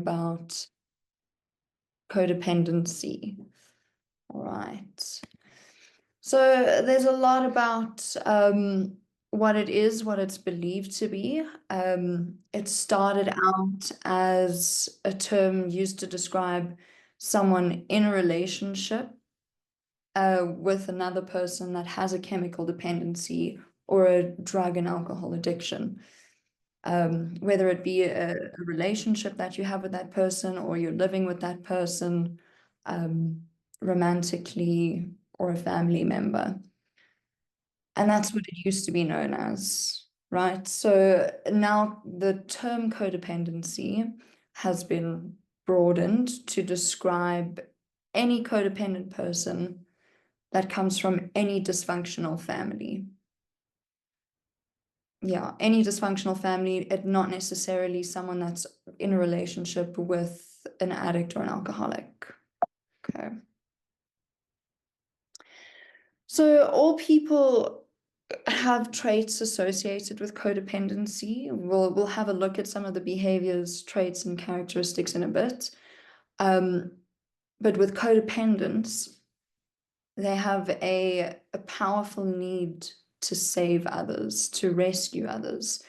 about codependency. All right. So there's a lot about what it is, what it's believed to be. It started out as a term used to describe someone in a relationship with another person that has a chemical dependency or a drug and alcohol addiction. Whether it be a relationship that you have with that person or you're living with that person romantically or a family member. And that's what it used to be known as, right? So now the term codependency has been broadened to describe any codependent person that comes from any dysfunctional family. Yeah, any dysfunctional family, not necessarily someone that's in a relationship with an addict or an alcoholic. Okay. So all people have traits associated with codependency. We'll have a look at some of the behaviors, traits, and characteristics in a bit. But with codependence, they have a powerful need to save others, to rescue others.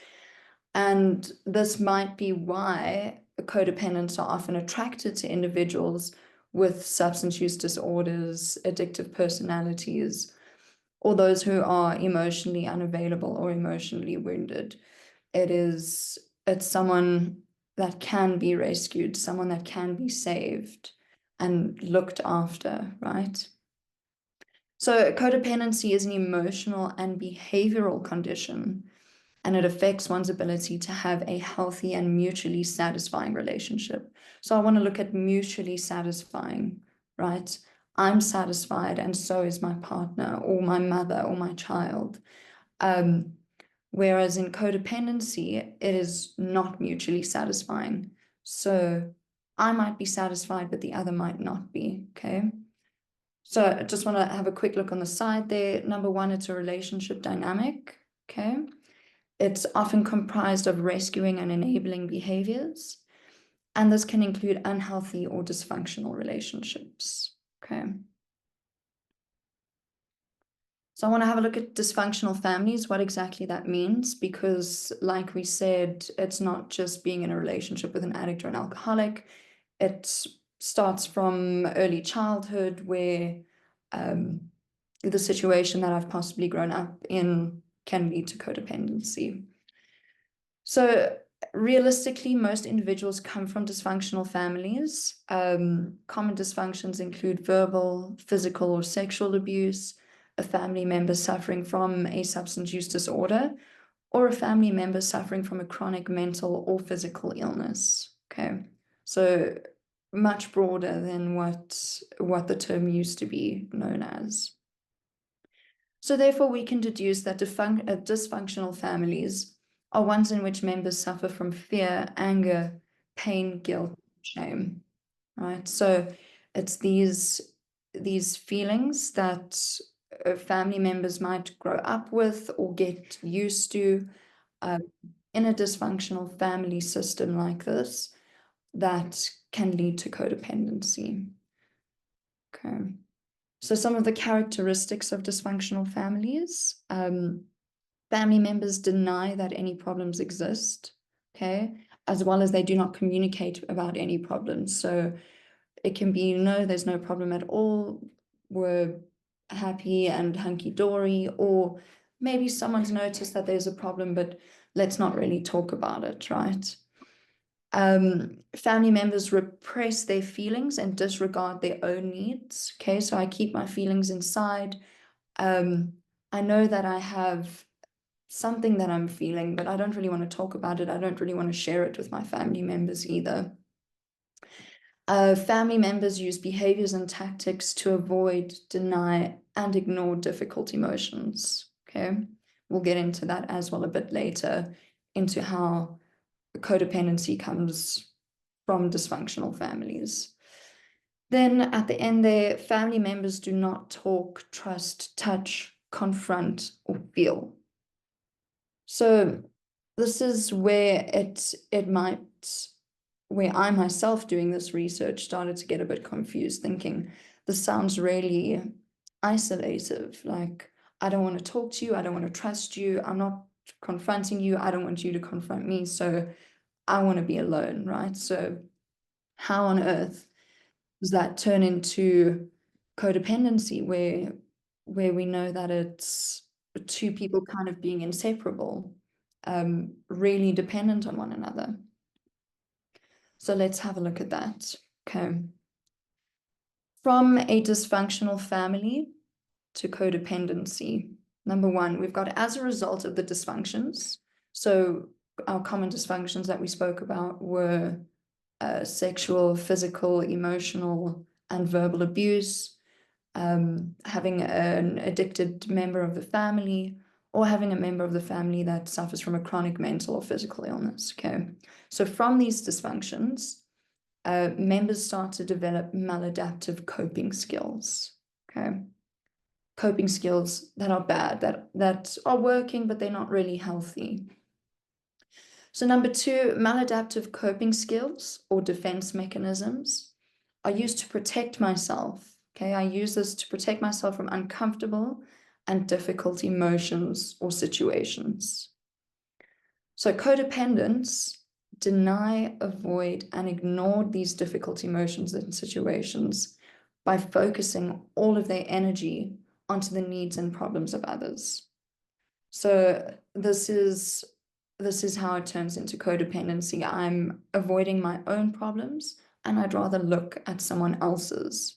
And this might be why codependents are often attracted to individuals with substance use disorders, addictive personalities, or those who are emotionally unavailable or emotionally wounded. It's someone that can be rescued, someone that can be saved and looked after, right? So codependency is an emotional and behavioral condition, and it affects one's ability to have a healthy and mutually satisfying relationship. So I want to look at mutually satisfying, right? I'm satisfied and so is my partner or my mother or my child. Whereas in codependency, it is not mutually satisfying. So I might be satisfied, but the other might not be, okay? So I just want to have a quick look on the side there. Number one, it's a relationship dynamic, okay? It's often comprised of rescuing and enabling behaviors, and this can include unhealthy or dysfunctional relationships, okay? So I want to have a look at dysfunctional families, what exactly that means, because like we said, it's not just being in a relationship with an addict or an alcoholic. It starts from early childhood where the situation that I've possibly grown up in can lead to codependency. So realistically, most individuals come from dysfunctional families. Common dysfunctions include verbal, physical, or sexual abuse, a family member suffering from a substance use disorder, or a family member suffering from a chronic mental or physical illness. Okay, so much broader than what the term used to be known as. So therefore, we can deduce that dysfunctional families are ones in which members suffer from fear, anger, pain, guilt, shame, right? So it's these feelings that family members might grow up with or get used to in a dysfunctional family system like this that can lead to codependency. Okay. So some of the characteristics of dysfunctional families, family members deny that any problems exist, okay, as well as they do not communicate about any problems. So it can be, no, there's no problem at all, we're happy and hunky-dory, or maybe someone's noticed that there's a problem, but let's not really talk about it, right? Family members repress their feelings and disregard their own needs. Okay, so I keep my feelings inside. I know that I have something that I'm feeling, but I don't really want to talk about it. I don't really want to share it with my family members either. Family members use behaviors and tactics to avoid, deny, and ignore difficult emotions. Okay, we'll get into that as well a bit later, into how codependency comes from dysfunctional families. Then at the end there, family members do not talk, trust, touch, confront, or feel. So this is where it might where I myself doing this research started to get a bit confused, thinking this sounds really isolative. Like, I don't want to talk to you. I don't want to trust you. I'm not confronting you. I don't want you to confront me. So I want to be alone, right? So how on earth does that turn into codependency, where we know that it's two people kind of being inseparable, really dependent on one another? So let's have a look at that. Okay. From a dysfunctional family to codependency. Number one, we've got as a result of the dysfunctions. So our common dysfunctions that we spoke about were sexual, physical, emotional, and verbal abuse, having an addicted member of the family, or having a member of the family that suffers from a chronic mental or physical illness. Okay. So from these dysfunctions, members start to develop maladaptive coping skills. Okay. Coping skills that are bad, that are working, but they're not really healthy. So number two, maladaptive coping skills or defense mechanisms are used to protect myself. Okay, I use this to protect myself from uncomfortable and difficult emotions or situations. So codependents deny, avoid, and ignore these difficult emotions and situations by focusing all of their energy onto the needs and problems of others. So this is how it turns into codependency. I'm avoiding my own problems and I'd rather look at someone else's.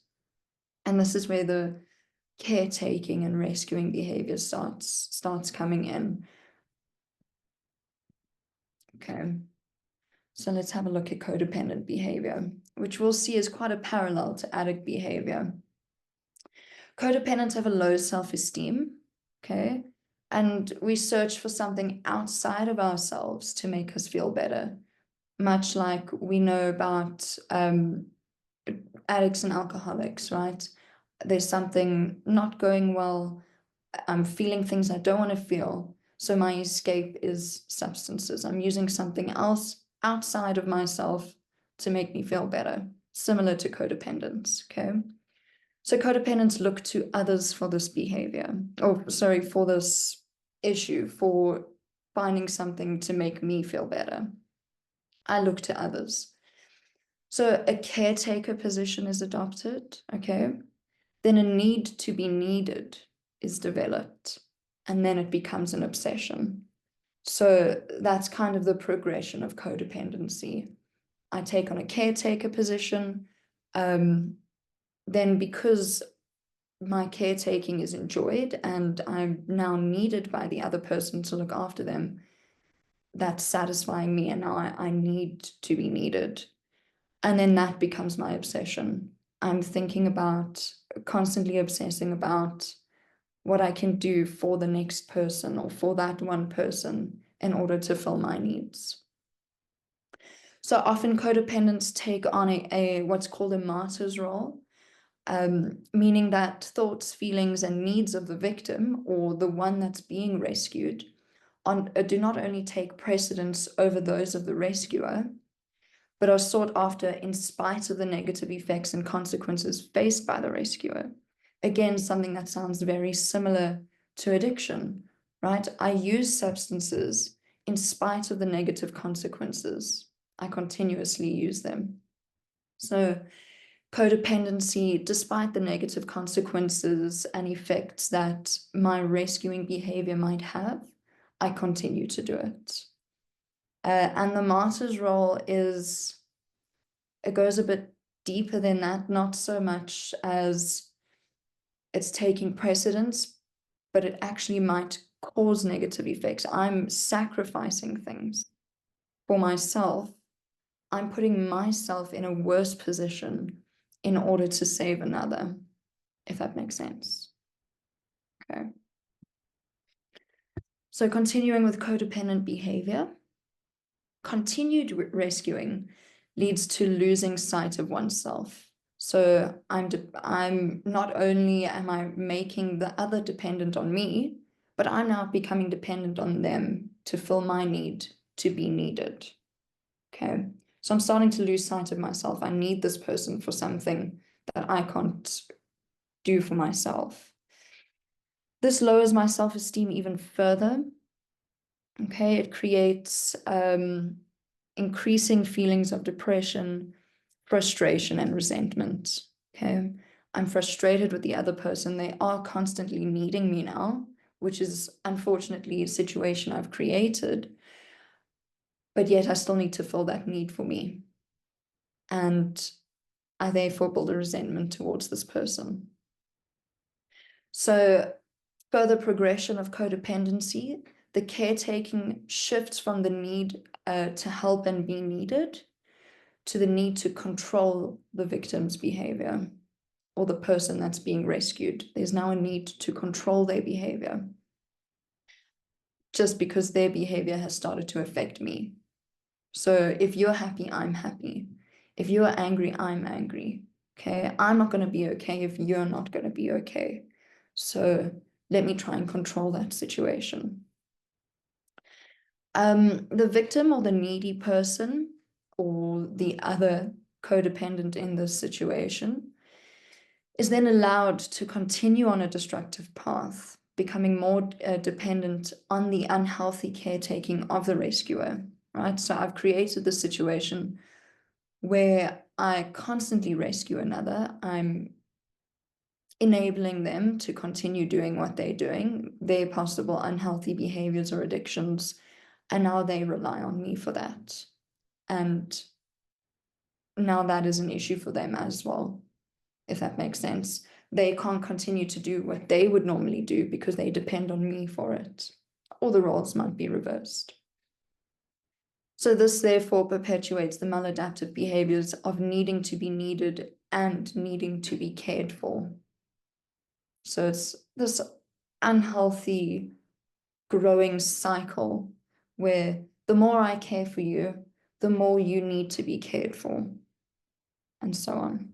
And this is where the caretaking and rescuing behavior starts coming in. Okay. So let's have a look at codependent behavior, which we'll see is quite a parallel to addict behavior. Codependents have a low self-esteem, okay? And we search for something outside of ourselves to make us feel better, much like we know about addicts and alcoholics, right? There's something not going well. I'm feeling things I don't want to feel. So my escape is substances. I'm using something else outside of myself to make me feel better, similar to codependence, okay? So codependents look to others for this behavior, or sorry, for this issue, for finding something to make me feel better. I look to others. So a caretaker position is adopted, okay? Then a need to be needed is developed, and then it becomes an obsession. So that's kind of the progression of codependency. I take on a caretaker position, then because my caretaking is enjoyed and I'm now needed by the other person to look after them, that's satisfying me, and now I need to be needed. And then that becomes my obsession. I'm thinking about, constantly obsessing about what I can do for the next person or for that one person in order to fill my needs. So often codependents take on a what's called a martyr's role, meaning that thoughts, feelings, and needs of the victim or the one that's being rescued do not only take precedence over those of the rescuer, but are sought after in spite of the negative effects and consequences faced by the rescuer. Again, something that sounds very similar to addiction, right? I use substances in spite of the negative consequences. I continuously use them. So codependency, despite the negative consequences and effects that my rescuing behavior might have, I continue to do it. And the martyr's role is, it goes a bit deeper than that, not so much as it's taking precedence, but it actually might cause negative effects. I'm sacrificing things for myself. I'm putting myself in a worse position in order to save another, if that makes sense. Okay. So continuing with codependent behavior, continued rescuing leads to losing sight of oneself. So I'm not only am I making the other dependent on me, but I'm now becoming dependent on them to fill my need to be needed. Okay. So I'm starting to lose sight of myself. I need this person for something that I can't do for myself. This lowers my self-esteem even further. Okay, it creates increasing feelings of depression, frustration, and resentment. Okay, I'm frustrated with the other person. They are constantly needing me now, which is unfortunately a situation I've created, but yet I still need to fill that need for me. And I therefore build a resentment towards this person. So further progression of codependency, the caretaking shifts from the need to help and be needed to the need to control the victim's behavior or the person that's being rescued. There's now a need to control their behavior just because their behavior has started to affect me. So if you're happy, I'm happy. If you're angry, I'm angry. Okay, I'm not going to be okay if you're not going to be okay. So let me try and control that situation. The victim or the needy person or the other codependent in this situation is then allowed to continue on a destructive path, becoming more dependent on the unhealthy caretaking of the rescuer, right? So I've created this situation where I constantly rescue another. I'm enabling them to continue doing what they're doing, their possible unhealthy behaviors or addictions, and now they rely on me for that. And now that is an issue for them as well, if that makes sense. They can't continue to do what they would normally do because they depend on me for it, or the roles might be reversed. So this therefore perpetuates the maladaptive behaviors of needing to be needed and needing to be cared for. So it's this unhealthy growing cycle where the more I care for you, the more you need to be cared for, and so on.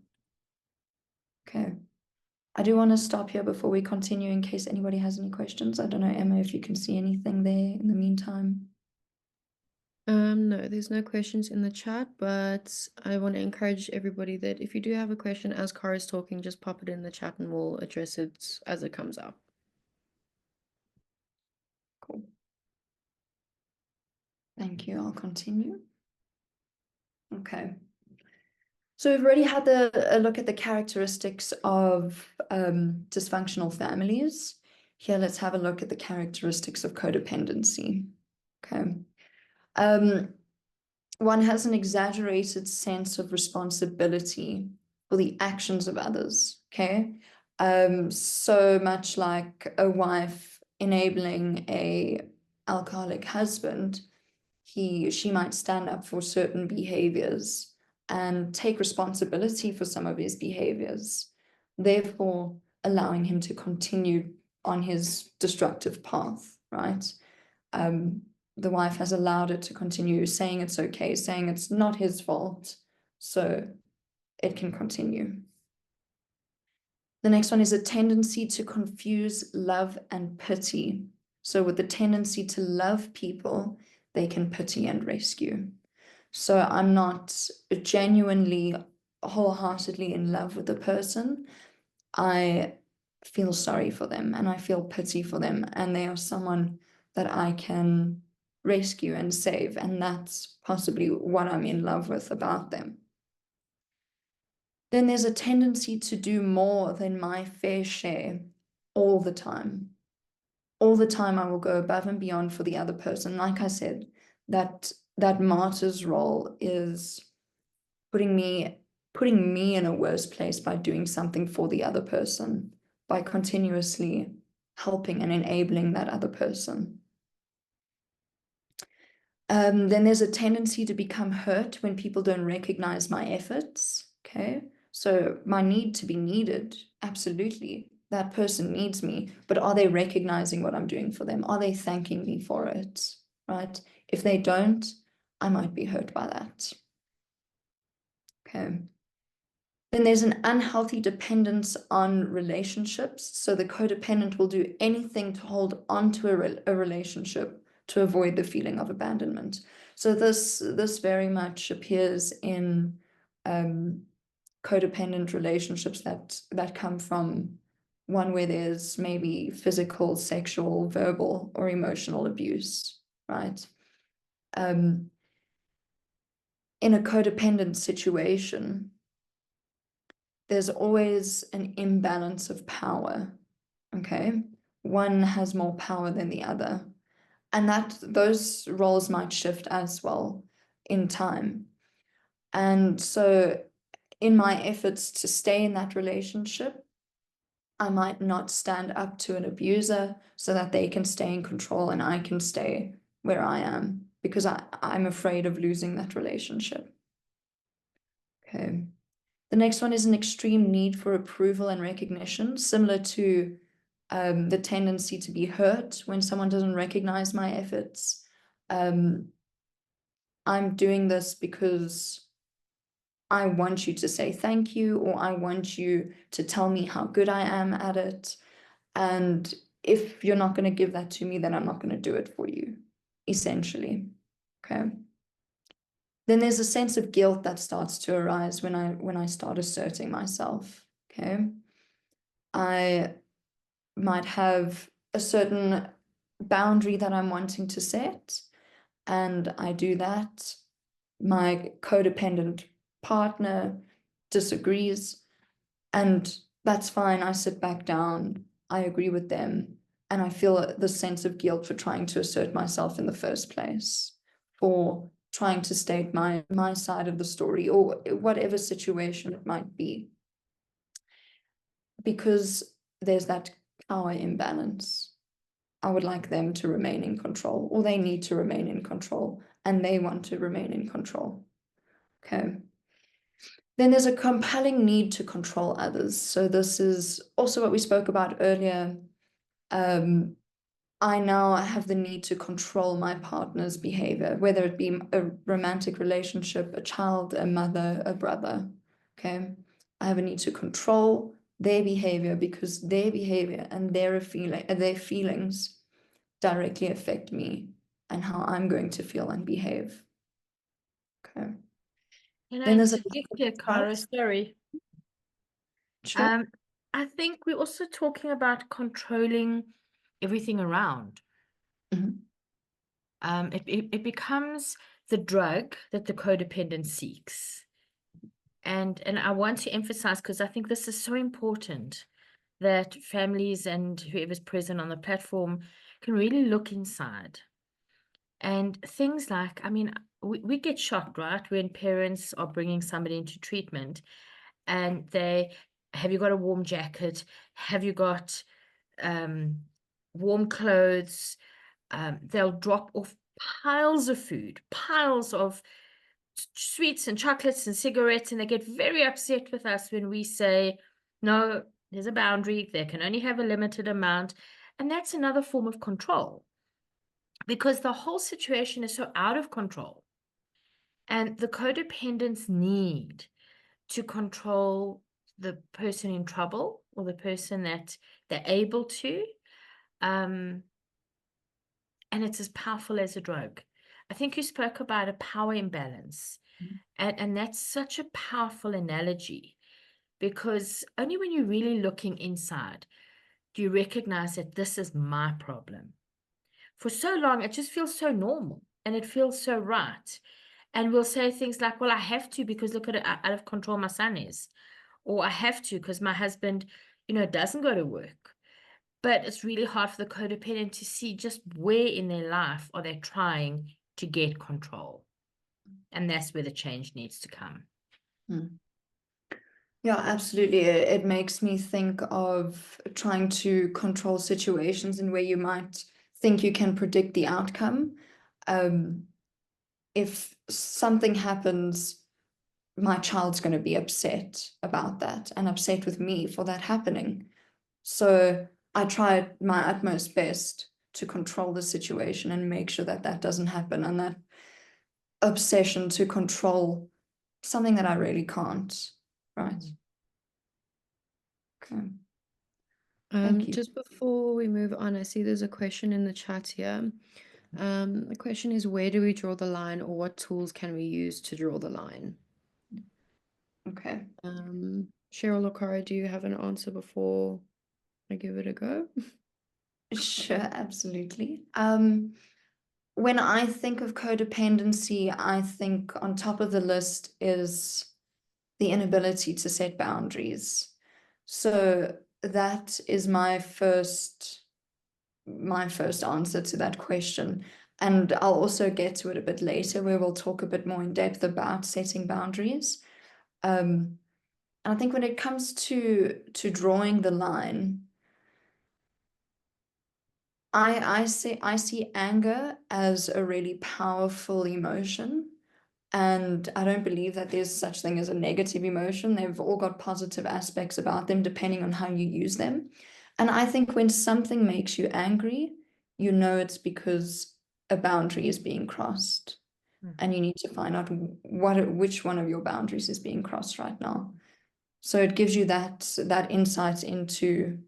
Okay. I do want to stop here before we continue in case anybody has any questions. I don't know, Emma, if you can see anything there in the meantime. No, there's no questions in the chat, but I want to encourage everybody that if you do have a question as Carah is talking, just pop it in the chat and we'll address it as it comes up. Cool. Thank you. I'll continue. Okay. So we've already had a look at the characteristics of dysfunctional families. Here, let's have a look at the characteristics of codependency. Okay. One has an exaggerated sense of responsibility for the actions of others. Okay. So much like a wife enabling a alcoholic husband, she might stand up for certain behaviors and take responsibility for some of his behaviors, therefore allowing him to continue on his destructive path, right? The wife has allowed it to continue, saying it's okay, saying it's not his fault, so it can continue. The next one is a tendency to confuse love and pity. So with the tendency to love people, they can pity and rescue. So I'm not genuinely, wholeheartedly in love with the person. I feel sorry for them and I feel pity for them, and they are someone that I can rescue and save, and that's possibly what I'm in love with about them. Then there's a tendency to do more than my fair share all the time. All the time I will go above and beyond for the other person. Like I said, that martyr's role is putting me in a worse place by doing something for the other person, by continuously helping and enabling that other person. Then there's a tendency to become hurt when people don't recognize my efforts. Okay. So my need to be needed, absolutely. That person needs me, but are they recognizing what I'm doing for them? Are they thanking me for it? Right? If they don't, I might be hurt by that. Okay. Then there's an unhealthy dependence on relationships. So the codependent will do anything to hold on to a relationship to avoid the feeling of abandonment. So this very much appears in codependent relationships that come from one where there's maybe physical, sexual, verbal, or emotional abuse, right? In a codependent situation, there's always an imbalance of power, okay? One has more power than the other. And those roles might shift as well in time. And so in my efforts to stay in that relationship, I might not stand up to an abuser so that they can stay in control and I can stay where I am because I'm afraid of losing that relationship. Okay. The next one is an extreme need for approval and recognition, similar to the tendency to be hurt when someone doesn't recognize my efforts. I'm doing this because I want you to say thank you, or I want you to tell me how good I am at it. And if you're not going to give that to me, then I'm not going to do it for you, essentially. Okay. Then there's a sense of guilt that starts to arise when I start asserting myself. Okay. I might have a certain boundary that I'm wanting to set, and I do that. My codependent partner disagrees, and that's fine. I sit back down, I agree with them, and I feel the sense of guilt for trying to assert myself in the first place, for trying to state my side of the story, or whatever situation it might be, because there's that power imbalance. I would like them to remain in control, or they need to remain in control, and they want to remain in control. Okay. Then there's a compelling need to control others. So this is also what we spoke about earlier. I now have the need to control my partner's behavior, whether it be a romantic relationship, a child, a mother, a brother. Okay. I have a need to control their behavior because their behavior and their feelings directly affect me and how I'm going to feel and behave. Okay. Can I Then there's a interject here, Cara? Sorry. Sure. I think we're also talking about controlling everything around. Mhm. It becomes the drug that the codependent seeks. And I want to emphasize, because I think this is so important, that families and whoever's present on the platform can really look inside. And things like, I mean, we get shocked, right, when parents are bringing somebody into treatment and they, have you got a warm jacket? Have you got warm clothes? They'll drop off piles of food, piles of sweets and chocolates and cigarettes, and they get very upset with us when we say, no, there's a boundary, they can only have a limited amount. And that's another form of control, because the whole situation is so out of control. And the codependents need to control the person in trouble, or the person that they're able to. And it's as powerful as a drug. I think you spoke about a power imbalance. And that's such a powerful analogy, because only when you're really looking inside do you recognize that this is my problem. For so long, it just feels so normal and it feels so right. And we'll say things like, well, I have to because look at how out of control my son is. Or I have to because my husband, doesn't go to work. But it's really hard for the codependent to see just where in their life are they trying to get control. And that's where the change needs to come. Yeah, absolutely. It makes me think of trying to control situations in where you might think you can predict the outcome. If something happens, my child's going to be upset about that and upset with me for that happening. So I try my utmost best to control the situation and make sure that that doesn't happen. And that obsession to control something that I really can't, right? Okay. Thank you. Just before we move on, I see there's a question in the chat here. The question is, where do we draw the line, or what tools can we use to draw the line? Okay. Cheryl or Cara, do you have an answer before I give it a go? Sure, absolutely. When I think of codependency, I think on top of the list is the inability to set boundaries. So that is my first answer to that question. And I'll also get to it a bit later, where we'll talk a bit more in depth about setting boundaries. And I think when it comes to drawing the line, I see anger as a really powerful emotion. And I don't believe that there's such thing as a negative emotion. They've all got positive aspects about them depending on how you use them. And I think when something makes you angry, you know it's because a boundary is being crossed. And you need to find out which one of your boundaries is being crossed right now. So it gives you that insight into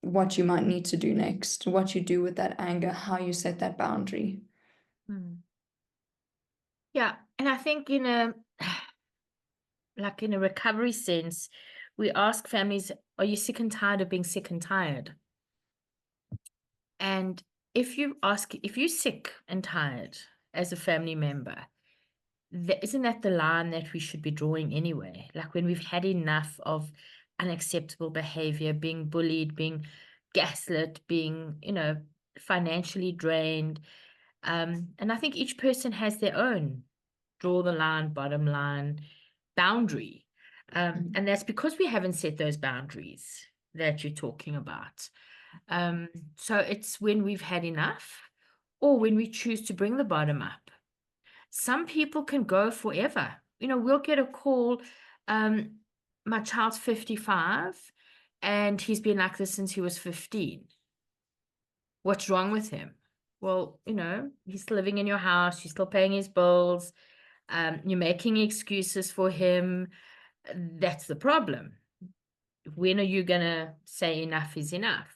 what you might need to do next, what you do with that anger, how you set that boundary. Yeah, and I think like in a recovery sense, we ask families, are you sick and tired of being sick and tired? And if you're sick and tired as a family member, isn't that the line that we should be drawing anyway? Like when we've had enough of unacceptable behavior, being bullied, being gaslit, being, financially drained. And I think each person has their own draw the line, bottom line, boundary. And that's because we haven't set those boundaries that you're talking about. So it's when we've had enough or when we choose to bring the bottom up. Some people can go forever. We'll get a call, my child's 55 and he's been like this since he was 15. What's wrong with him? Well, he's still living in your house, you're still paying his bills, you're making excuses for him. That's the problem. When are you going to say enough is enough?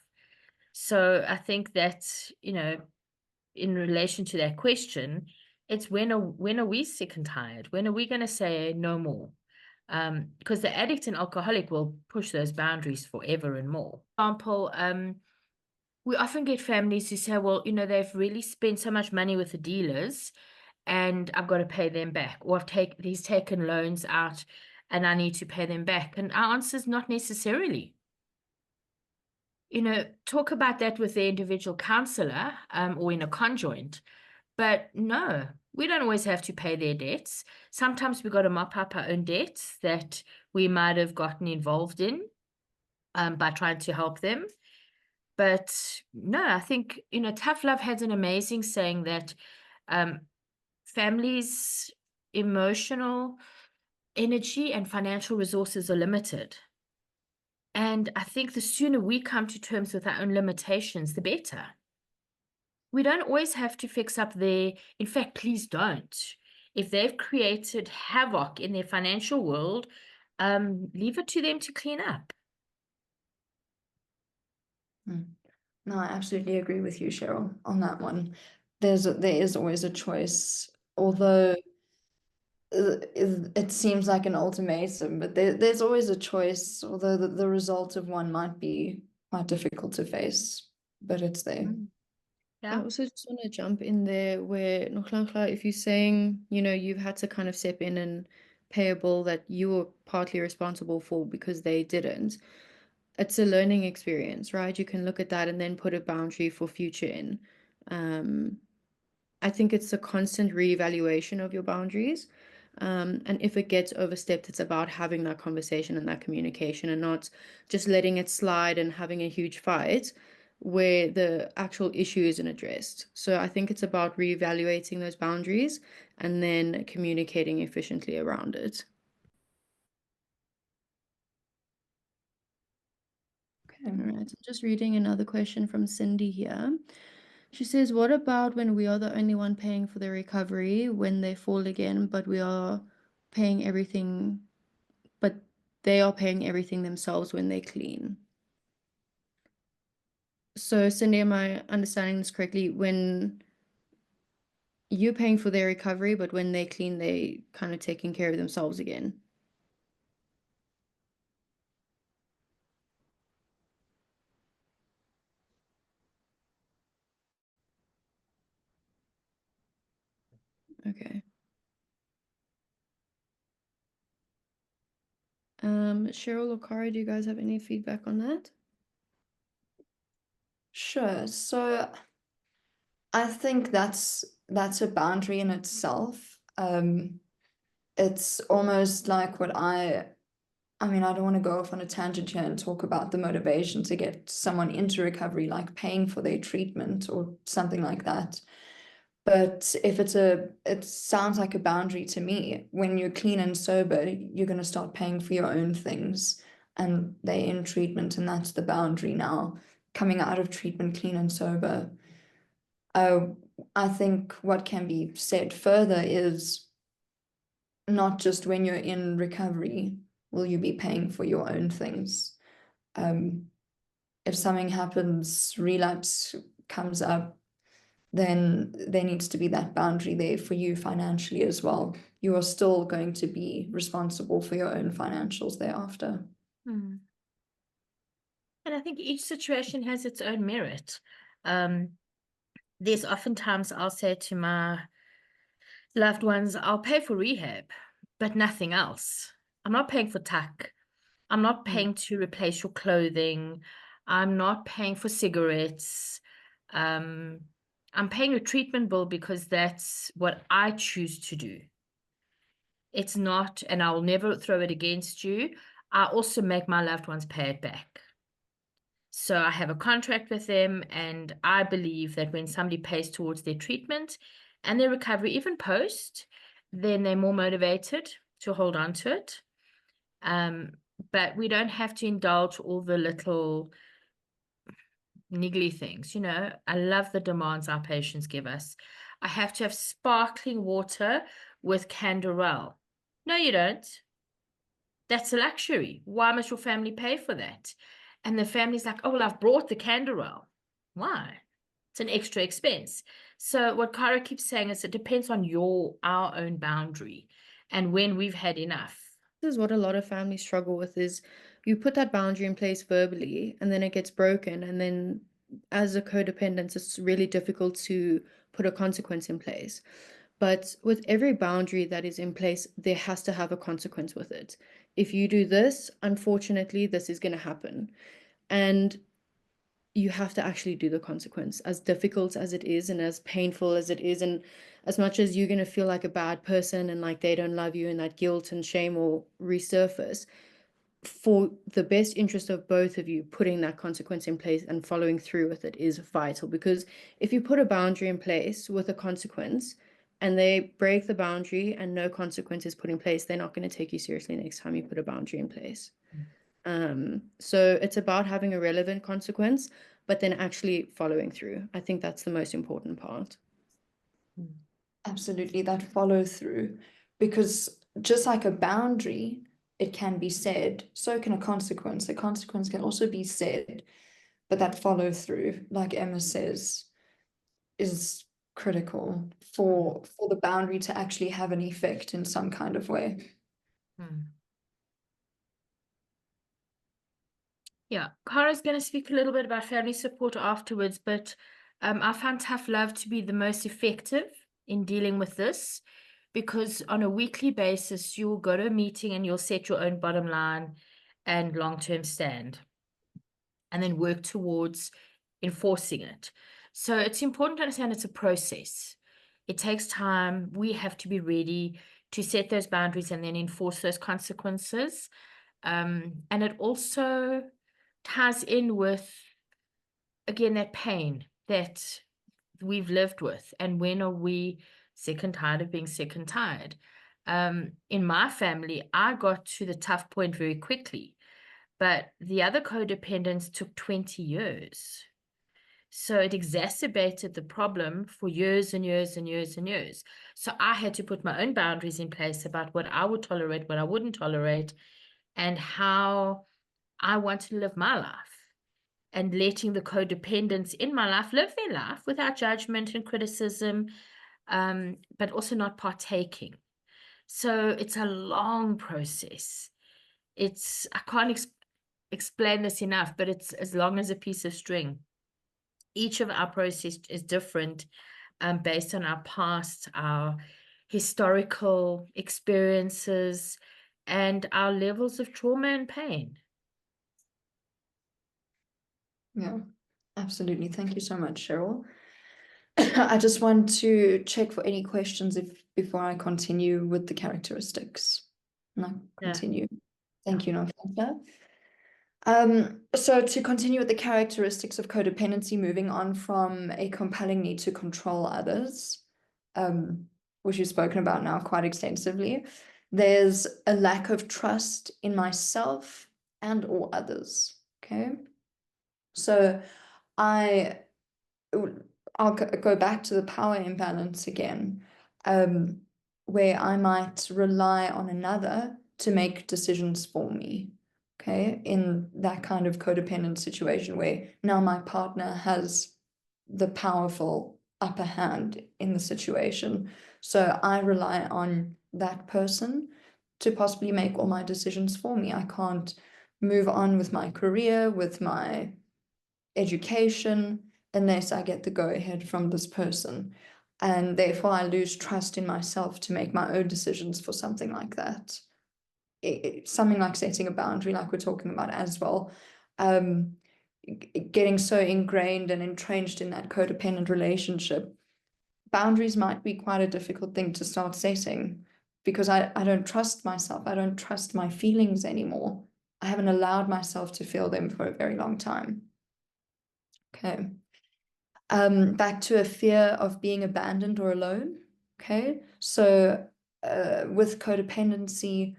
So I think that, in relation to that question, it's when are we sick and tired? When are we going to say no more? Because the addict and alcoholic will push those boundaries forever and more. For example, we often get families who say, well, they've really spent so much money with the dealers and I've got to pay them back. Or he's taken loans out and I need to pay them back. And our answer is not necessarily. Talk about that with the individual counselor or in a conjoint. But no, we don't always have to pay their debts. Sometimes we've got to mop up our own debts that we might have gotten involved in by trying to help them. But no, I think, Tough Love has an amazing saying that families' emotional energy and financial resources are limited. And I think the sooner we come to terms with our own limitations, the better. We don't always have to fix up in fact, please don't. If they've created havoc in their financial world, leave it to them to clean up. No, I absolutely agree with you, Cheryl, on that one. There is always a choice, although it seems like an ultimatum, but there's always a choice, although the result of one might be quite difficult to face, but it's there. I Yeah. also just want to jump in there where, Nokhlankla, if you're saying, you've had to kind of step in and pay a bill that you were partly responsible for because they didn't, it's a learning experience, right? You can look at that and then put a boundary for future in. I think it's a constant reevaluation of your boundaries. And if it gets overstepped, it's about having that conversation and that communication and not just letting it slide and having a huge fight where the actual issue isn't addressed. So I think it's about reevaluating those boundaries and then communicating efficiently around it. Okay. All right, I'm just reading another question from Cindy here. She says, what about when we are the only one paying for the recovery when they fall again, but we are paying everything, but they are paying everything themselves when they clean? So, Cindy, am I understanding this correctly? When you're paying for their recovery, but when they're clean, they kind of taking care of themselves again. Okay. Cheryl or Cara, do you guys have any feedback on that? Sure. So I think that's a boundary in itself. It's almost like what I mean, I don't want to go off on a tangent here and talk about the motivation to get someone into recovery, like paying for their treatment or something like that. But if it sounds like a boundary to me. When you're clean and sober, you're going to start paying for your own things, and they're in treatment, and that's the boundary now. Coming out of treatment clean and sober. I think what can be said further is not just when you're in recovery will you be paying for your own things. If something happens, relapse comes up, then there needs to be that boundary there for you financially as well. You are still going to be responsible for your own financials thereafter. And I think each situation has its own merit. There's oftentimes I'll say to my loved ones, I'll pay for rehab, but nothing else. I'm not paying for tuck. I'm not paying to replace your clothing. I'm not paying for cigarettes. I'm paying a treatment bill because that's what I choose to do. It's not, and I'll never throw it against you. I also make my loved ones pay it back. So I have a contract with them, and I believe that when somebody pays towards their treatment and their recovery, even post, then they're more motivated to hold on to it. But we don't have to indulge all the little niggly things. You know, I love the demands our patients give us. I have to have sparkling water with Canderel. No, you don't. That's a luxury. Why must your family pay for that? And the family's like, oh, well, I've brought the Canderel. Why? It's an extra expense. So what Cara keeps saying is it depends on our own boundary and when we've had enough. This is what a lot of families struggle with, is you put that boundary in place verbally and then it gets broken, and then as a codependent it's really difficult to put a consequence in place. But with every boundary that is in place, there has to have a consequence with it. If you do this, unfortunately this is going to happen, and you have to actually do the consequence, as difficult as it is and as painful as it is, and as much as you're going to feel like a bad person and like they don't love you and that guilt and shame will resurface. For the best interest of both of you, putting that consequence in place and following through with it is vital, because if you put a boundary in place with a consequence and they break the boundary and no consequence is put in place, they're not going to take you seriously next time you put a boundary in place. So it's about having a relevant consequence, but then actually following through. I think that's the most important part. Absolutely, that follow through, because just like a boundary, it can be said, so can a consequence. The consequence can also be said, but that follow through, like Emma says, is critical for the boundary to actually have an effect in some kind of way. Yeah, Cara's going to speak a little bit about family support afterwards, but I found tough love to be the most effective in dealing with this, because on a weekly basis, you'll go to a meeting and you'll set your own bottom line and long-term stand, and then work towards enforcing it. So it's important to understand it's a process. It takes time. We have to be ready to set those boundaries and then enforce those consequences. And it also ties in with, again, that pain that we've lived with, and when are we sick and tired of being sick and tired. In my family, I got to the tough point very quickly, but the other codependents took 20 years. So it exacerbated the problem for years and years and years and years. So I had to put my own boundaries in place about what I would tolerate, what I wouldn't tolerate, and how I wanted to live my life, and letting the codependents in my life live their life without judgment and criticism. but also not partaking. So it's a long process. I can't explain this enough, but it's as long as a piece of string. Each of our process is different, based on our past, our historical experiences, and our levels of trauma and pain. Yeah, absolutely. Thank you so much, Cheryl. I just want to check for any questions before I continue with the characteristics. No, continue. Thank you, Nonfanta. So to continue with the characteristics of codependency, moving on from a compelling need to control others, which you've spoken about now quite extensively, there's a lack of trust in myself and or others. Okay. So I'll go back to the power imbalance again, where I might rely on another to make decisions for me. Okay, in that kind of codependent situation where now my partner has the powerful upper hand in the situation. So I rely on that person to possibly make all my decisions for me. I can't move on with my career, with my education, unless I get the go-ahead from this person. And therefore I lose trust in myself to make my own decisions for something like that. Something like setting a boundary, like we're talking about as well. Getting so ingrained and entrenched in that codependent relationship, boundaries might be quite a difficult thing to start setting because I don't trust myself. I don't trust my feelings anymore. I haven't allowed myself to feel them for a very long time. Okay. Back to a fear of being abandoned or alone. Okay. So with codependency,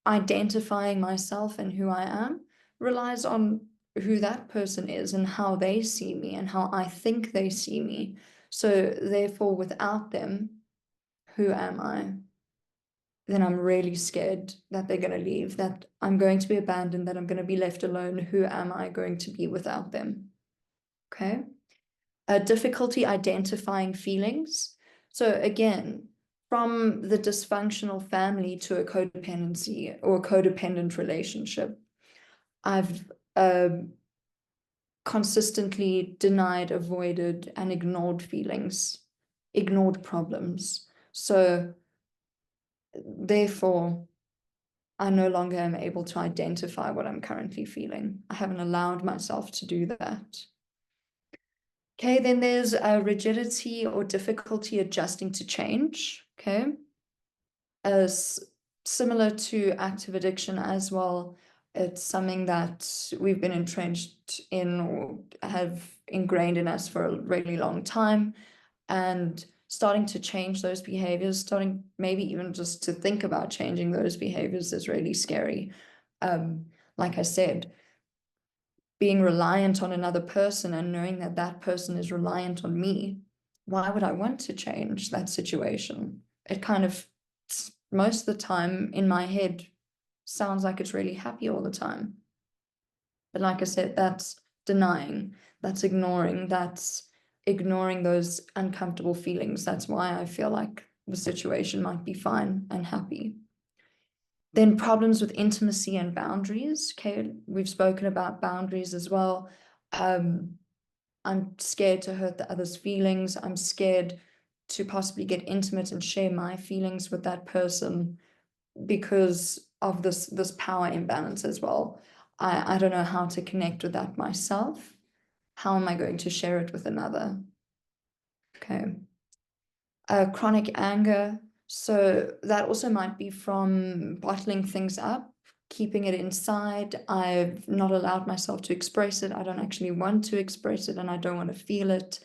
identifying myself and who I am relies on who that person is and how they see me and how I think they see me. So therefore, without them, who am I? Then I'm really scared that they're going to leave, that I'm going to be abandoned, that I'm going to be left alone. Who am I going to be without them? Okay. Difficulty identifying feelings. So again, from the dysfunctional family to a codependency or a codependent relationship, I've consistently denied, avoided, and ignored feelings, ignored problems. So therefore, I no longer am able to identify what I'm currently feeling. I haven't allowed myself to do that. Okay, then there's rigidity or difficulty adjusting to change. Okay, as similar to active addiction as well, it's something that we've been entrenched in or have ingrained in us for a really long time, and starting to change those behaviors, starting maybe even just to think about changing those behaviors is really scary. Like I said, being reliant on another person and knowing that that person is reliant on me, why would I want to change that situation? It kind of, most of the time in my head, sounds like it's really happy all the time. But like I said, that's denying, that's ignoring those uncomfortable feelings. That's why I feel like the situation might be fine and happy. Then problems with intimacy and boundaries. Okay, we've spoken about boundaries as well. I'm scared to hurt the other's feelings. I'm scared to possibly get intimate and share my feelings with that person because of this power imbalance as well. I don't know how to connect with that myself. How am I going to share it with another? Okay. Chronic anger. So that also might be from bottling things up, keeping it inside. I've not allowed myself to express it. I don't actually want to express it and I don't want to feel it.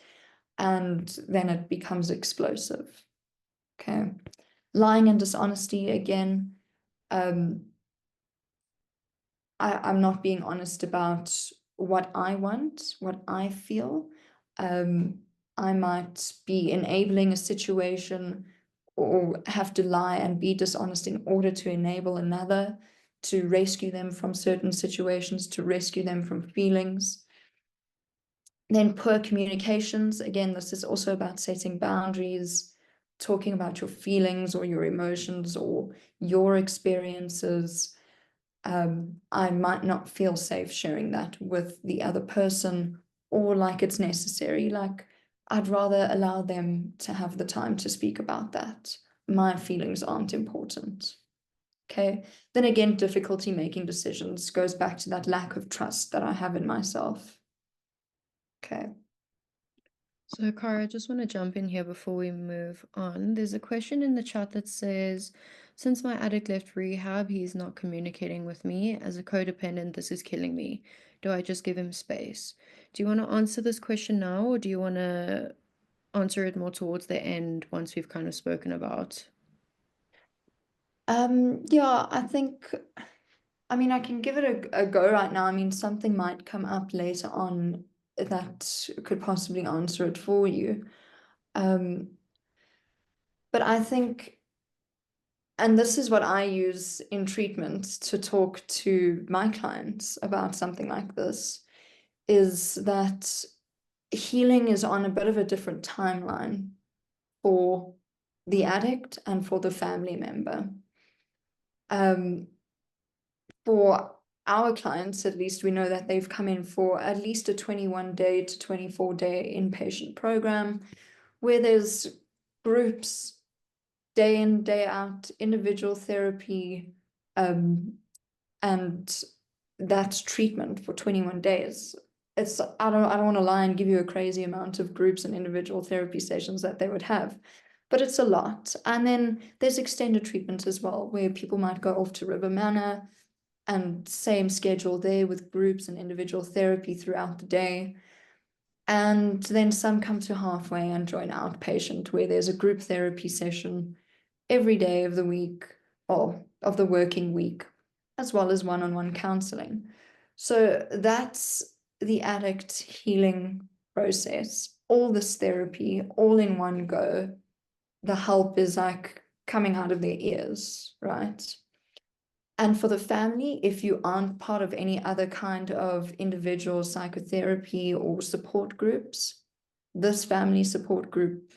And then it becomes explosive. Okay. Lying and dishonesty again. I'm not being honest about what I want, what I feel. I might be enabling a situation or have to lie and be dishonest in order to enable another, to rescue them from certain situations, to rescue them from feelings. Then poor communications. Again, this is also about setting boundaries, talking about your feelings or your emotions or your experiences. I might not feel safe sharing that with the other person, or like it's necessary. Like, I'd rather allow them to have the time to speak about that. My feelings aren't important. Okay. Then again, difficulty making decisions goes back to that lack of trust that I have in myself. Okay. So, Cara, I just want to jump in here before we move on. There's a question in the chat that says, since my addict left rehab, he's not communicating with me. As a codependent, this is killing me. Do I just give him space? Do you want to answer this question now, or do you want to answer it more towards the end once we've kind of spoken about? Yeah, I mean, I can give it a go right now. I mean, something might come up later on that could possibly answer it for you. But I think, and this is what I use in treatment to talk to my clients about something like this, is that healing is on a bit of a different timeline for the addict and for the family member. For our clients, at least, we know that they've come in for at least a 21-day to 24-day inpatient program where there's groups, day in, day out, individual therapy, and that's treatment for 21 days. It's, I don't want to lie and give you a crazy amount of groups and individual therapy sessions that they would have, but it's a lot. And then there's extended treatment as well, where people might go off to River Manor, and same schedule there with groups and individual therapy throughout the day. And then some come to halfway and join outpatient, where there's a group therapy session every day of the week, or of the working week, as well as one-on-one counseling. So that's the addict healing process. All this therapy, all in one go. The help is like coming out of their ears, right? And for the family, if you aren't part of any other kind of individual psychotherapy or support groups, this family support group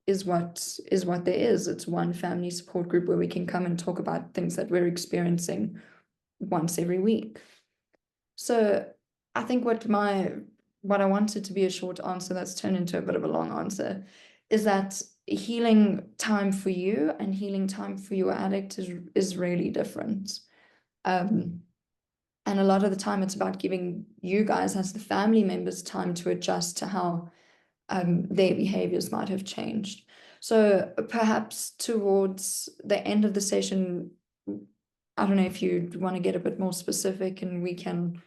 is what there is. It's one family support group where we can come and talk about things that we're experiencing once every week. So I think what I wanted to be a short answer that's turned into a bit of a long answer is that healing time for you and healing time for your addict is really different. And a lot of the time it's about giving you guys as the family members time to adjust to how their behaviors might have changed. So perhaps towards the end of the session, I don't know if you want to get a bit more specific, and we can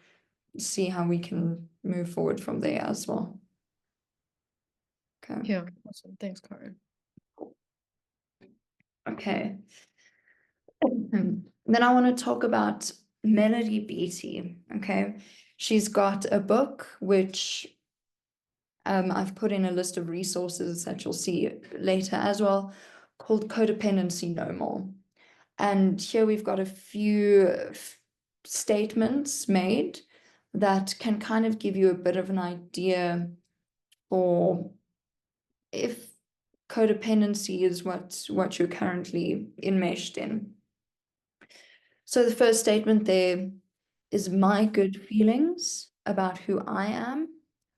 see how we can move forward from there as well. Okay. Yeah, awesome. Thanks, Cara. Okay. Then I want to talk about Melody Beatty. Okay. She's got a book which I've put in a list of resources that you'll see later as well, called Codependency No More. And here we've got a few statements made that can kind of give you a bit of an idea for if codependency is what you're currently enmeshed in. So the first statement there is, my good feelings about who I am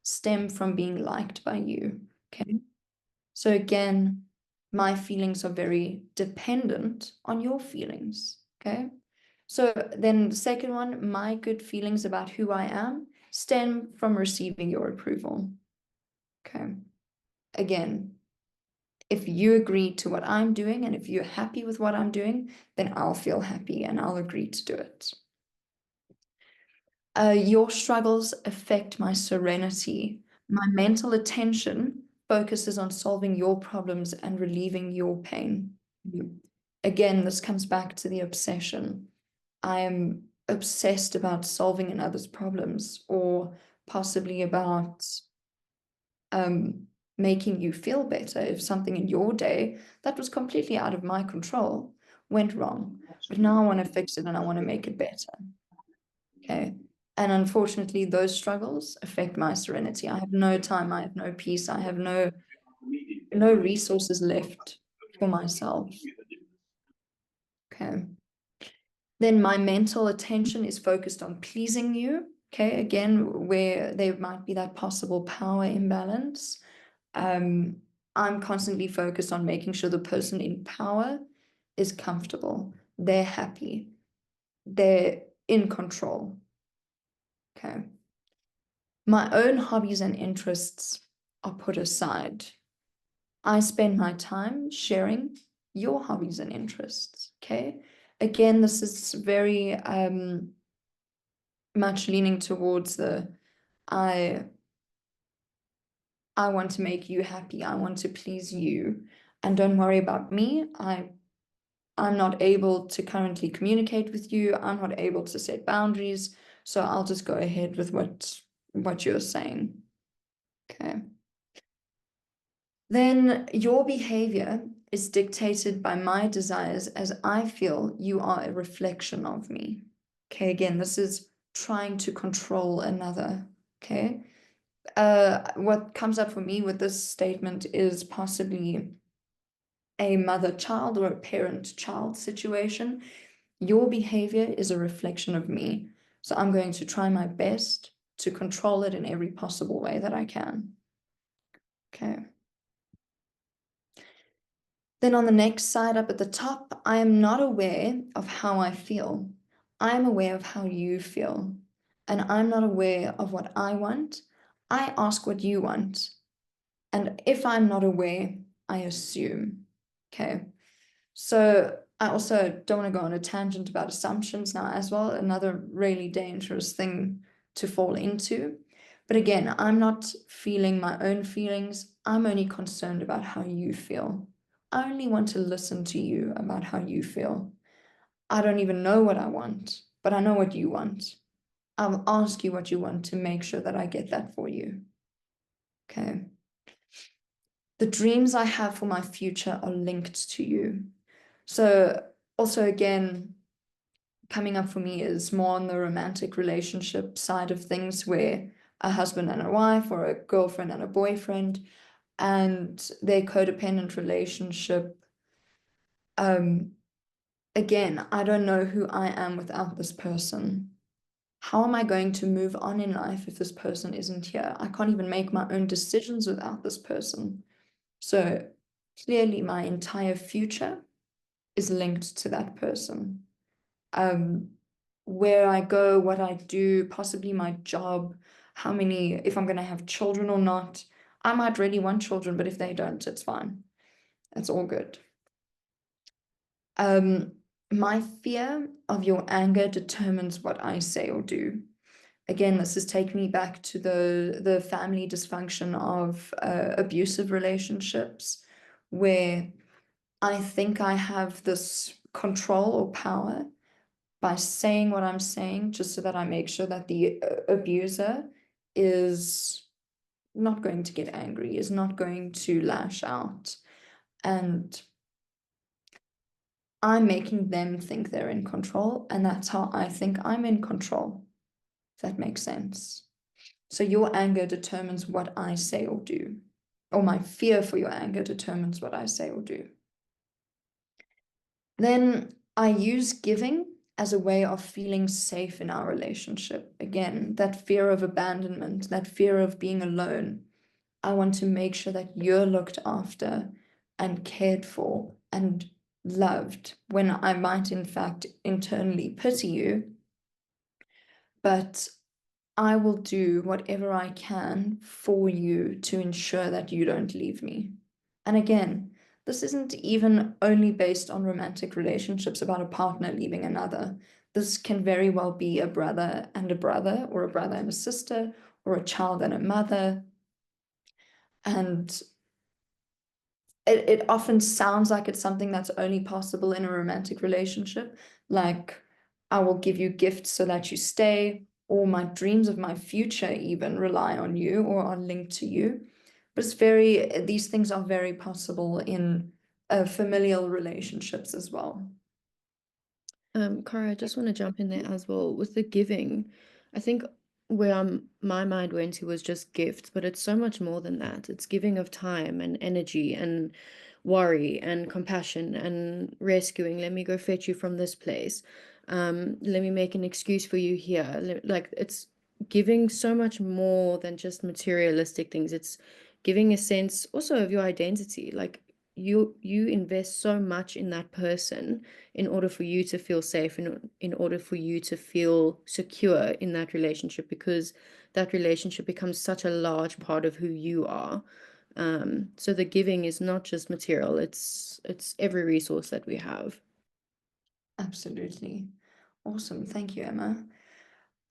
stem from being liked by you. Okay. So again, my feelings are very dependent on your feelings. Okay. So then the second one, my good feelings about who I am stem from receiving your approval. Okay. Again, if you agree to what I'm doing and if you're happy with what I'm doing, then I'll feel happy and I'll agree to do it. Your struggles affect my serenity. My mental attention focuses on solving your problems and relieving your pain. Again, this comes back to the obsession. I am obsessed about solving another's problems, or possibly about making you feel better if something in your day that was completely out of my control went wrong. But now I want to fix it and I want to make it better. Okay. And unfortunately, those struggles affect my serenity. I have no time, I have no peace, I have no resources left for myself. Okay. Then my mental attention is focused on pleasing you. Okay, again, where there might be that possible power imbalance. I'm constantly focused on making sure the person in power is comfortable, they're happy, they're in control. Okay. My own hobbies and interests are put aside. I spend my time sharing your hobbies and interests. Okay. Again, this is very much leaning towards the I want to make you happy. I want to please you. And don't worry about me. I'm not able to currently communicate with you. I'm not able to set boundaries. So I'll just go ahead with what you're saying. Okay. Then your behavior is dictated by my desires as I feel you are a reflection of me. Okay, again, this is trying to control another. Okay. What comes up for me with this statement is possibly a mother-child or a parent-child situation. Your behavior is a reflection of me. So I'm going to try my best to control it in every possible way that I can. Okay. Then on the next side up at the top, I am not aware of how I feel. I am aware of how you feel. And I'm not aware of what I want. I ask what you want. And if I'm not aware, I assume. Okay. So I also don't want to go on a tangent about assumptions now as well. Another really dangerous thing to fall into. But again, I'm not feeling my own feelings. I'm only concerned about how you feel. I only want to listen to you about how you feel. I don't even know what I want, but I know what you want. I'll ask you what you want to make sure that I get that for you. Okay. The dreams I have for my future are linked to you. So also again, coming up for me is more on the romantic relationship side of things, where a husband and a wife or a girlfriend and a boyfriend and their codependent relationship. Again, I don't know who I am without this person. How am I going to move on in life if this person isn't here? I can't even make my own decisions without this person. So clearly my entire future is linked to that person. Where I go, what I do, possibly my job, if I'm going to have children or not. I might really want children, but if they don't, it's fine. It's all good. My fear of your anger determines what I say or do. Again, this is taking me back to the family dysfunction of abusive relationships, where I think I have this control or power by saying what I'm saying, just so that I make sure that the abuser is not going to get angry, is not going to lash out. And I'm making them think they're in control, and that's how I think I'm in control, if that makes sense. So your anger determines what I say or do, or my fear for your anger determines what I say or do. Then I use giving as a way of feeling safe in our relationship. Again, that fear of abandonment, that fear of being alone. I want to make sure that you're looked after and cared for and loved, when I might in fact internally pity you. But I will do whatever I can for you to ensure that you don't leave me. And again, this isn't even only based on romantic relationships about a partner leaving another. This can very well be a brother and a brother, or a brother and a sister, or a child and a mother. And it often sounds like it's something that's only possible in a romantic relationship. Like, I will give you gifts so that you stay, or my dreams of my future even rely on you or are linked to you. But these things are very possible in familial relationships as well. Carah, I just want to jump in there as well with the giving. I think where my mind went to was just gifts, but it's so much more than that. It's giving of time and energy and worry and compassion and rescuing. Let me go fetch you from this place. Let me make an excuse for you here. Like, it's giving so much more than just materialistic things. It's giving a sense also of your identity. Like, you invest so much in that person in order for you to feel safe, in order for you to feel secure in that relationship, because that relationship becomes such a large part of who you are. So the giving is not just material, it's every resource that we have. Absolutely. Awesome. Thank you, Emma.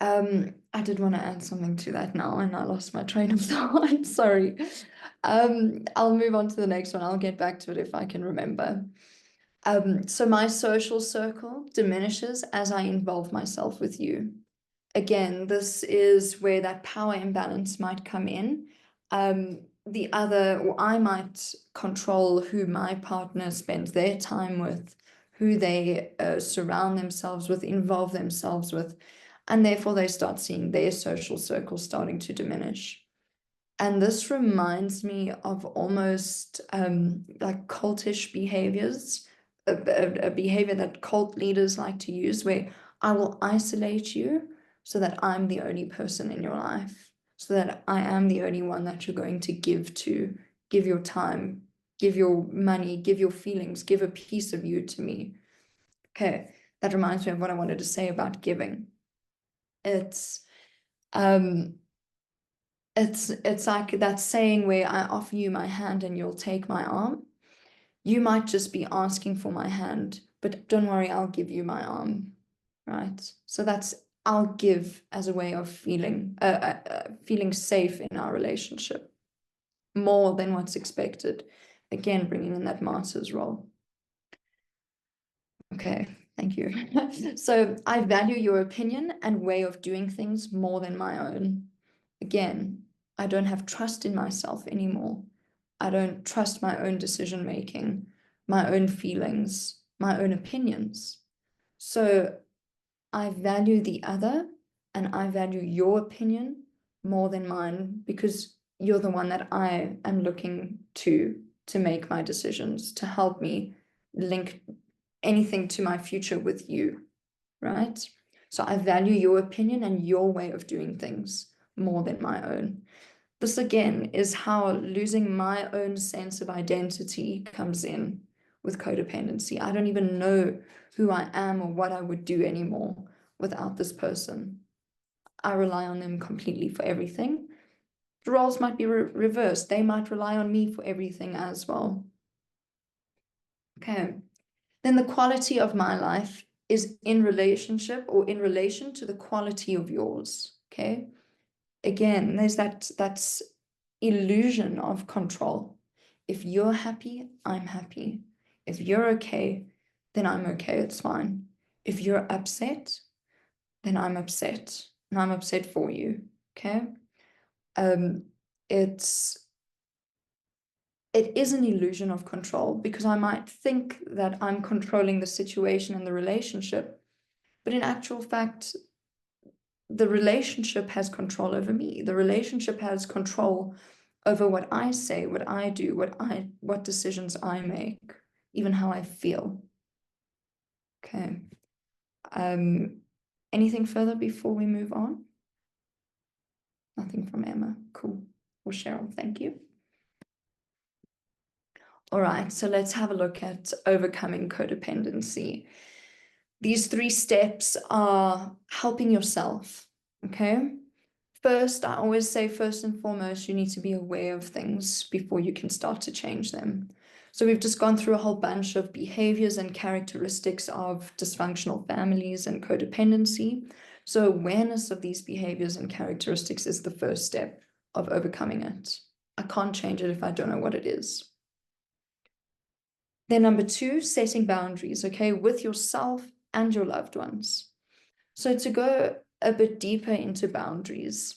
I did want to add something to that now, and I lost my train of thought. Sorry. I'll move on to the next one. I'll get back to it if I can remember. So my social circle diminishes as I involve myself with you. Again, this is where that power imbalance might come in. The other, or I might control who my partner spends their time with, who they surround themselves with, involve themselves with, and therefore they start seeing their social circle starting to diminish. And this reminds me of almost like cultish behaviors, a behavior that cult leaders like to use, where I will isolate you so that I'm the only person in your life, so that I am the only one that you're going to give to, give your time, give your money, give your feelings, give a piece of you to me. Okay, that reminds me of what I wanted to say about giving. It's it's like that saying where I offer you my hand and you'll take my arm. You might just be asking for my hand, but don't worry, I'll give you my arm, right? So that's I'll give as a way of feeling safe in our relationship more than what's expected. Again, bringing in that martyr's role. Okay, thank you. So I value your opinion and way of doing things more than my own. Again, I don't have trust in myself anymore. I don't trust my own decision making, my own feelings, my own opinions. So I value the other and I value your opinion more than mine, because you're the one that I am looking to make my decisions, to help me link anything to my future with you, right? So I value your opinion and your way of doing things more than my own. This again is how losing my own sense of identity comes in with codependency. I don't even know who I am or what I would do anymore without this person. I rely on them completely for everything. The roles might be reversed. They might rely on me for everything as well. Okay. Then the quality of my life is in relationship or in relation to the quality of yours. Okay. Again, there's that's illusion of control. If you're happy, I'm happy. If you're okay, then I'm okay. It's fine. If you're upset, then I'm upset, and I'm upset for you. Okay. It's it is an illusion of control, because I might think that I'm controlling the situation and the relationship, but in actual fact, the relationship has control over me. The relationship has control over what I say, what I do, what decisions I make, even how I feel. Okay. Anything further before we move on? Nothing from Emma. Cool. Or Cheryl, thank you. All right, so let's have a look at overcoming codependency. These 3 steps are helping yourself, okay? First, I always say, first and foremost, you need to be aware of things before you can start to change them. So we've just gone through a whole bunch of behaviors and characteristics of dysfunctional families and codependency. So awareness of these behaviors and characteristics is the first step of overcoming it. I can't change it if I don't know what it is. Then number 2, setting boundaries, okay, with yourself and your loved ones. So to go a bit deeper into boundaries,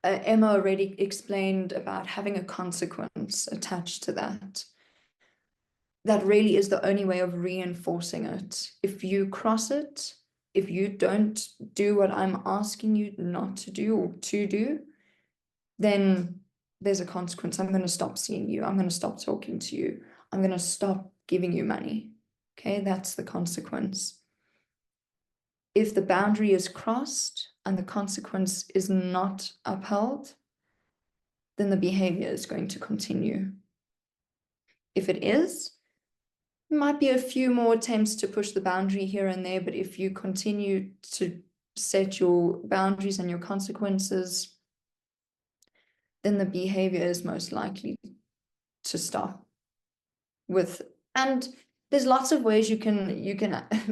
Emma already explained about having a consequence attached to that. That really is the only way of reinforcing it. If you cross it, if you don't do what I'm asking you not to do or to do, then there's a consequence. I'm going to stop seeing you. I'm going to stop talking to you. I'm going to stop giving you money. Okay, that's the consequence. If the boundary is crossed and the consequence is not upheld, then the behavior is going to continue. If it is, there might be a few more attempts to push the boundary here and there, but if you continue to set your boundaries and your consequences, then the behavior is most likely to stop with. And there's lots of ways you can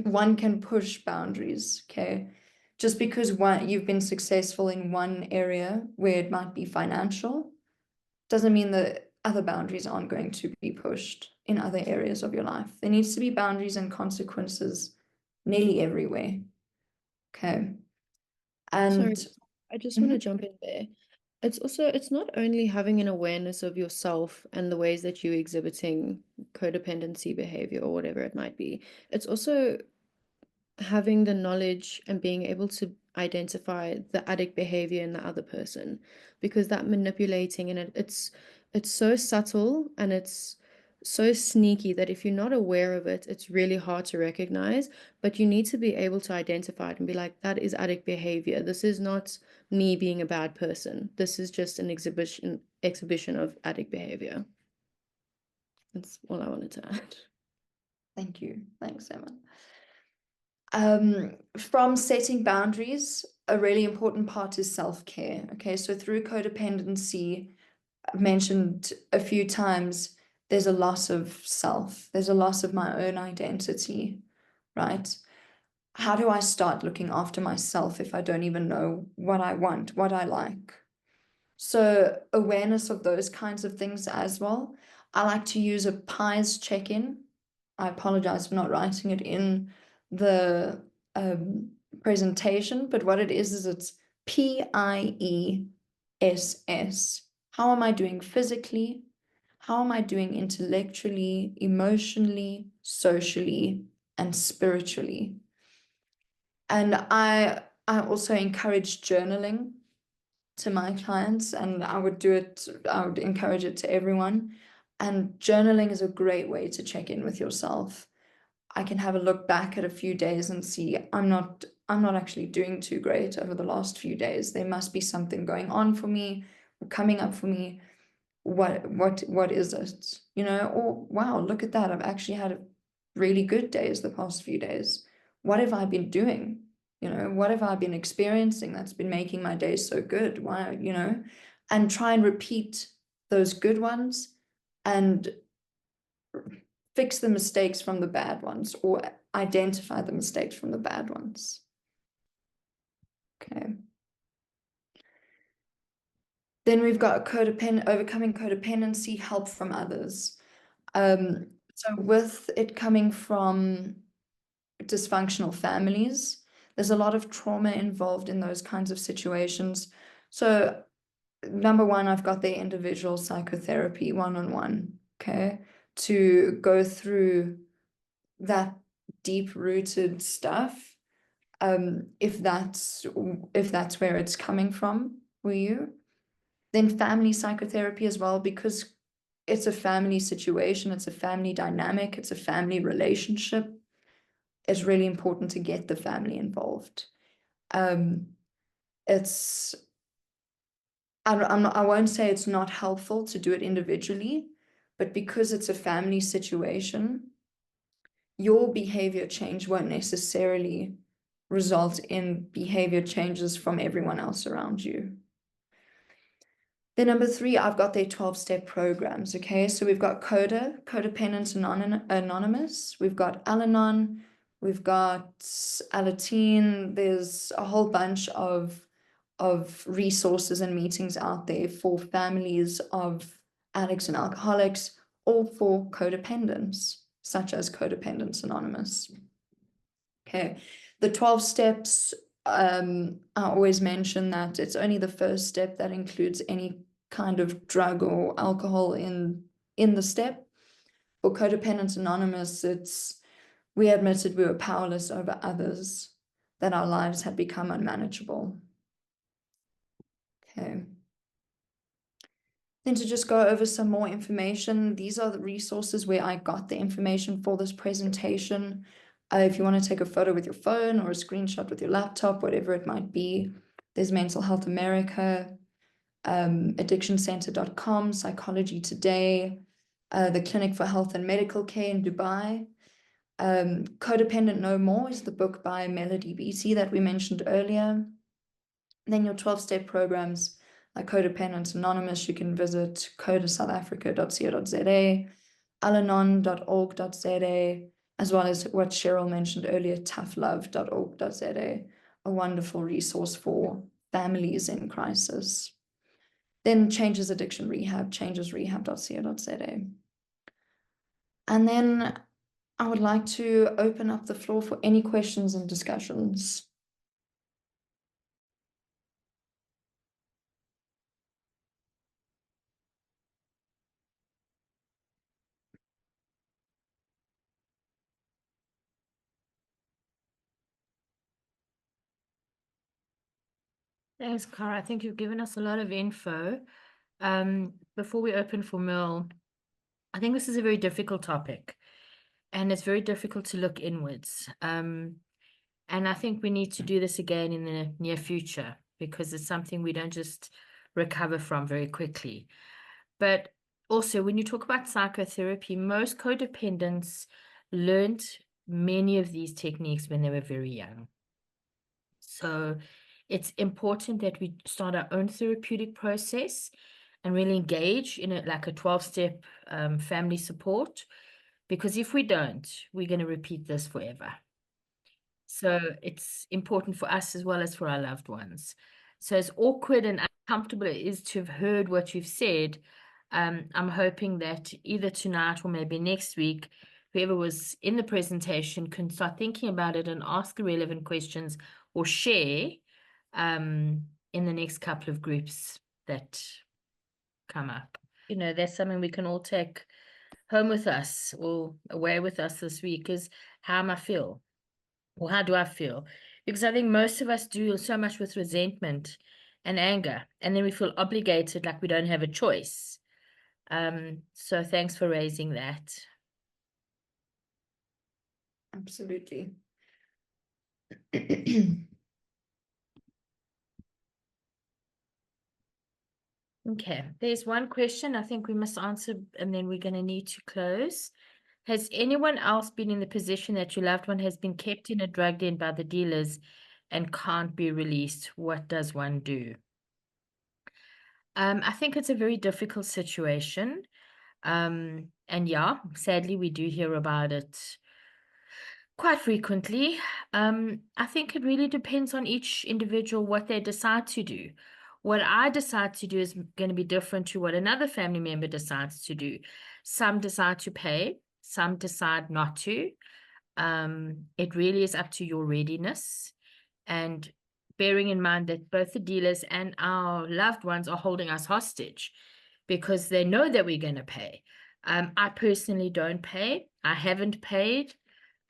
one can push boundaries, okay? Just because you've been successful in one area where it might be financial doesn't mean that other boundaries aren't going to be pushed in other areas of your life. There needs to be boundaries and consequences nearly everywhere. Okay. And Sorry, I just want to jump in there. It's not only having an awareness of yourself and the ways that you're exhibiting codependency behavior or whatever it might be. It's also having the knowledge and being able to identify the addict behavior in the other person, because that manipulating and it's so subtle and it's so sneaky that if you're not aware of it, it's really hard to recognize, but you need to be able to identify it and be like, that is addict behavior. This is not me being a bad person. This is just an exhibition of addict behavior. That's all I wanted to add. thank you. Thanks, Emma. From setting boundaries, a really important part is self-care. Okay, so through codependency, I've mentioned a few times, there's a loss of self. There's a loss of my own identity, right? How do I start looking after myself if I don't even know what I want, what I like? So awareness of those kinds of things as well. I like to use a PIES check-in. I apologize for not writing it in the presentation, but what it is it's PIESS. How am I doing physically? How am I doing intellectually, emotionally, socially, and spiritually? And I also encourage journaling to my clients, and I would encourage it to everyone. And journaling is a great way to check in with yourself. I can have a look back at a few days and see I'm not actually doing too great over the last few days. There must be something going on for me, or coming up for me. What is it? You know, or wow, look at that. I've actually had really good days the past few days. What have I been doing? You know, what have I been experiencing that's been making my days so good? Why, you know, and try and repeat those good ones and fix the mistakes from the bad ones, or identify the mistakes from the bad ones. Okay. Then we've got overcoming codependency, help from others. So with it coming from dysfunctional families, there's a lot of trauma involved in those kinds of situations. So number one, I've got the individual psychotherapy one-on-one, okay, to go through that deep-rooted stuff, if that's where it's coming from for you. Then family psychotherapy as well, because it's a family situation, it's a family dynamic, it's a family relationship. It's really important to get the family involved. I won't say it's not helpful to do it individually, but because it's a family situation, your behavior change won't necessarily result in behavior changes from everyone else around you. Then number three, I've got their 12-step programs, okay? So we've got Codependent Anonymous, we've got Al-Anon, we've got Alateen. There's a whole bunch of resources and meetings out there for families of addicts and alcoholics, or for codependents, such as Codependent Anonymous. Okay, the 12 steps, I always mention that it's only the first step that includes any kind of drug or alcohol in the step. For Codependent Anonymous, we admitted we were powerless over others. that our lives had become unmanageable. Okay. Then to just go over some more information, these are the resources where I got the information for this presentation. If you want to take a photo with your phone or a screenshot with your laptop, whatever it might be, there's Mental Health America, addictioncenter.com, Psychology Today, the Clinic for Health and Medical Care in Dubai. Codependent No More is the book by Melody Beattie that we mentioned earlier. Then your 12-step programs like Codependence Anonymous, you can visit codesouthafrica.co.za, alanon.org.za, as well as what Cheryl mentioned earlier, toughlove.org.za, a wonderful resource for families in crisis. Then Changes Addiction Rehab, changesrehab.co.za. And then I would like to open up the floor for any questions and discussions. Thanks, Cara. I think you've given us a lot of info. Before we open for Mill, I think this is a very difficult topic, and it's very difficult to look inwards. And I think we need to do this again in the near future, because it's something we don't just recover from very quickly. But also, when you talk about psychotherapy, most codependents learned many of these techniques when they were very young. So it's important that we start our own therapeutic process and really engage in it like a 12-step family support, because if we don't, we're going to repeat this forever. So it's important for us as well as for our loved ones. So as awkward and uncomfortable it is to have heard what you've said, I'm hoping that either tonight or maybe next week, whoever was in the presentation can start thinking about it and ask the relevant questions or share in the next couple of groups that come up. You know, that's something we can all take home with us or away with us this week, is how am I feel? Or how do I feel? Because I think most of us deal so much with resentment and anger, and then we feel obligated, like we don't have a choice. So thanks for raising that. Absolutely. Okay, there's one question I think we must answer, and then we're going to need to close. Has anyone else been in the position that your loved one has been kept in a drug den by the dealers and can't be released? What does one do? I think it's a very difficult situation. And yeah, sadly, we do hear about it quite frequently. I think it really depends on each individual what they decide to do. What I decide to do is going to be different to what another family member decides to do. Some decide to pay, some decide not to. It really is up to your readiness, and bearing in mind that both the dealers and our loved ones are holding us hostage because they know that we're going to pay. I personally don't pay. I haven't paid.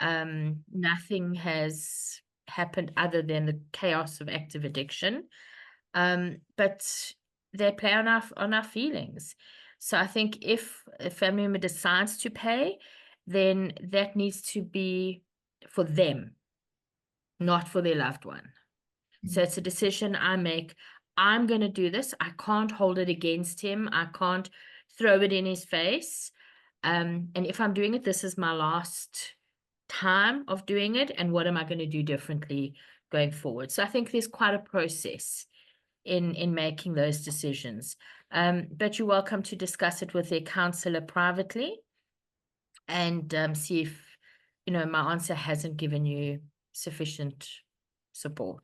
Nothing has happened other than the chaos of active addiction. But they play on our feelings. So I think if a family member decides to pay, then that needs to be for them, not for their loved one. So it's a decision I make. I'm going to do this. I can't hold it against him. I can't throw it in his face. And if I'm doing it, this is my last time of doing it. And what am I going to do differently going forward? So I think there's quite a process in making those decisions. But you're welcome to discuss it with their counsellor privately and see if, my answer hasn't given you sufficient support.